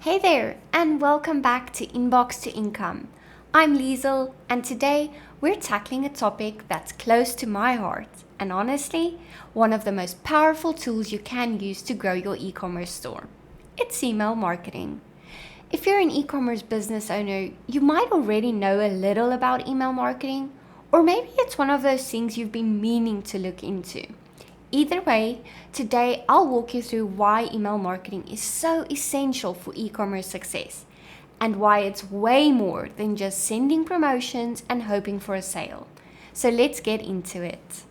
Hey there, and welcome back to Inbox to Income. I'm Liesel, and today we're tackling a topic that's close to my heart, and honestly, one of the most powerful tools you can use to grow your e-commerce store. It's email marketing. If you're an e-commerce business owner, you might already know a little about email marketing, or maybe it's one of those things you've been meaning to look into. Either way, today I'll walk you through why email marketing is so essential for e-commerce success and why it's way more than just sending promotions and hoping for a sale. So let's get into it.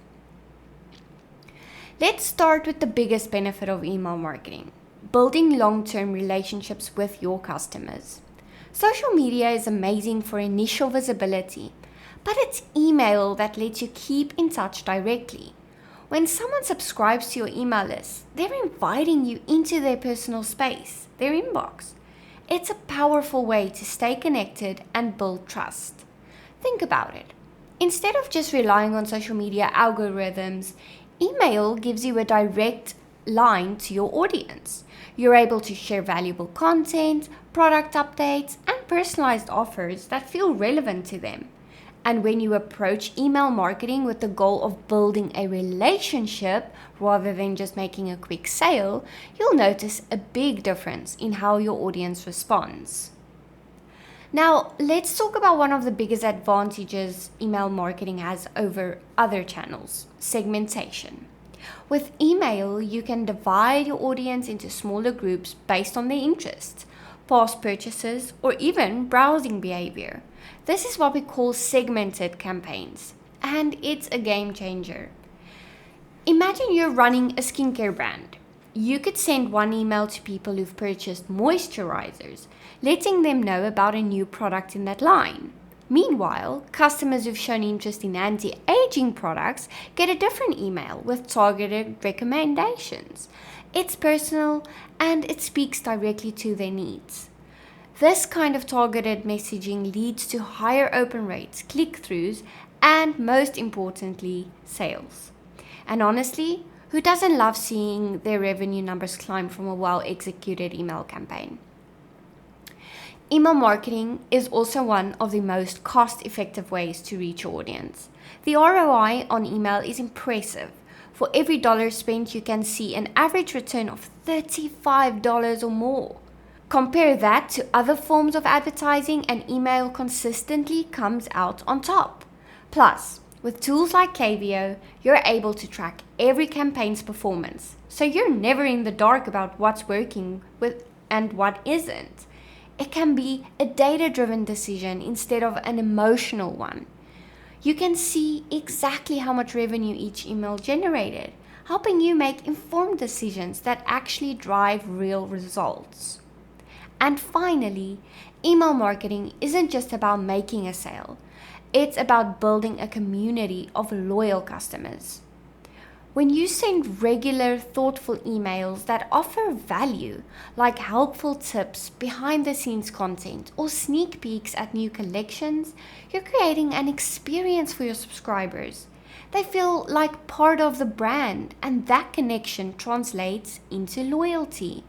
Let's start with the biggest benefit of email marketing: building long-term relationships with your customers. Social media is amazing for initial visibility, but it's email that lets you keep in touch directly. When someone subscribes to your email list, they're inviting you into their personal space, their inbox. It's a powerful way to stay connected and build trust. Think about it. Instead of just relying on social media algorithms, email gives you a direct line to your audience. You're able to share valuable content, product updates, and personalized offers that feel relevant to them. And when you approach email marketing with the goal of building a relationship rather than just making a quick sale, you'll notice a big difference in how your audience responds. Now, let's talk about one of the biggest advantages email marketing has over other channels: segmentation. With email, you can divide your audience into smaller groups based on their interests, past purchases, or even browsing behavior. This is what we call segmented campaigns, and it's a game changer. Imagine you're running a skincare brand. You could send one email to people who've purchased moisturizers, letting them know about a new product in that line. Meanwhile, customers who've shown interest in anti-aging products get a different email with targeted recommendations. It's personal and it speaks directly to their needs. This kind of targeted messaging leads to higher open rates, click-throughs, and most importantly, sales. And honestly, who doesn't love seeing their revenue numbers climb from a well-executed email campaign? Email marketing is also one of the most cost-effective ways to reach your audience. The ROI on email is impressive. For every dollar spent, you can see an average return of $35 or more. Compare that to other forms of advertising, and email consistently comes out on top. Plus, with tools like Klaviyo, you're able to track every campaign's performance, so you're never in the dark about what's working with and what isn't. It can be a data-driven decision instead of an emotional one. You can see exactly how much revenue each email generated, helping you make informed decisions that actually drive real results. And finally, email marketing isn't just about making a sale. It's about building a community of loyal customers. When you send regular, thoughtful emails that offer value, like helpful tips, behind-the-scenes content, or sneak peeks at new collections, you're creating an experience for your subscribers. They feel like part of the brand, and that connection translates into loyalty.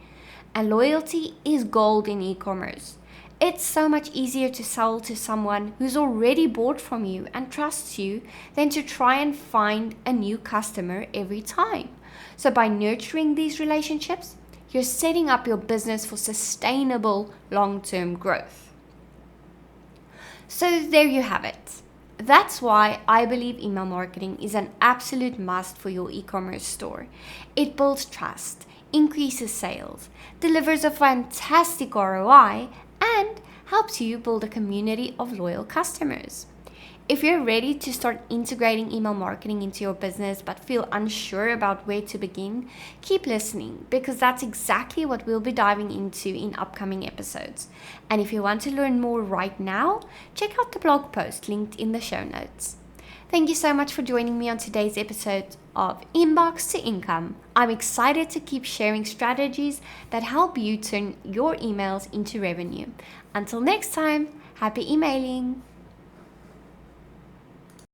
And loyalty is gold in e-commerce. It's so much easier to sell to someone who's already bought from you and trusts you than to try and find a new customer every time. So by nurturing these relationships, you're setting up your business for sustainable long-term growth. So there you have it. That's why I believe email marketing is an absolute must for your e-commerce store. It builds trust, increases sales, delivers a fantastic ROI, and helps you build a community of loyal customers. If you're ready to start integrating email marketing into your business but feel unsure about where to begin, keep listening, because that's exactly what we'll be diving into in upcoming episodes. And if you want to learn more right now, check out the blog post linked in the show notes. Thank you so much for joining me on today's episode of Inbox to Income. I'm excited to keep sharing strategies that help you turn your emails into revenue. Until next time, happy emailing!